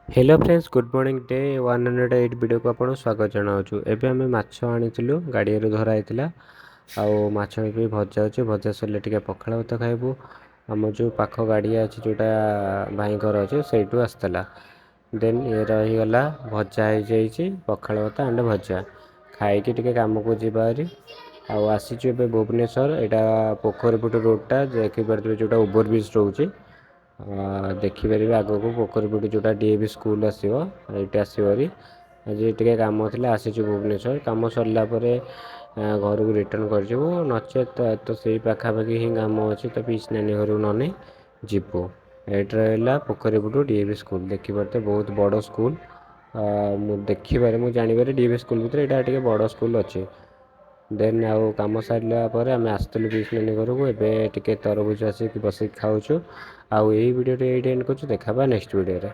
Hello friends good morning day 108 video को आपको स्वागत जनाऊँ। एबे आम माछ आनीलु गाड़ी धरा होता आउ माछ भी भजा अच्छे भजा सरले टे पखाड़ भात खाइबू। आम जो पाख गाड़िया अच्छे जोटा भाई घर अच्छे से आसला देन ये रहीगला भजा हो पखाड़ भात एंड भजा खाई कम को जीवारी आसीचु भुवनेश्वर यहाँ पोखरीपुट रोडटा देखिए जोटा ओवरब्रिज रोचे देखिपारे आग को पोखरीपुट जोटा डीएवी स्कूल आसो ये आसपरी आज टे कम थी आसीचु भुवनेश्वर कम सरला घर को रिटर्न कर नचेत तो से पाखापाखि ही कम अच्छे तो पीस नानी घर नने जीवु ये रहा पोखरीपुट डीएवी स्कूल देखिए बहुत बड़ स्कूल देखिपारे मुझे जानवर डीएवी स्कूल भितर यहाँ बड़ स्कूल अच्छे देन आउ कम सारापर आम आसलु पीस नानी घर को एवं तरबुज आसिक बस खाऊँ आउ यही वीडियो ये एंड कर देखा नेक्स्ट वीडियो रे।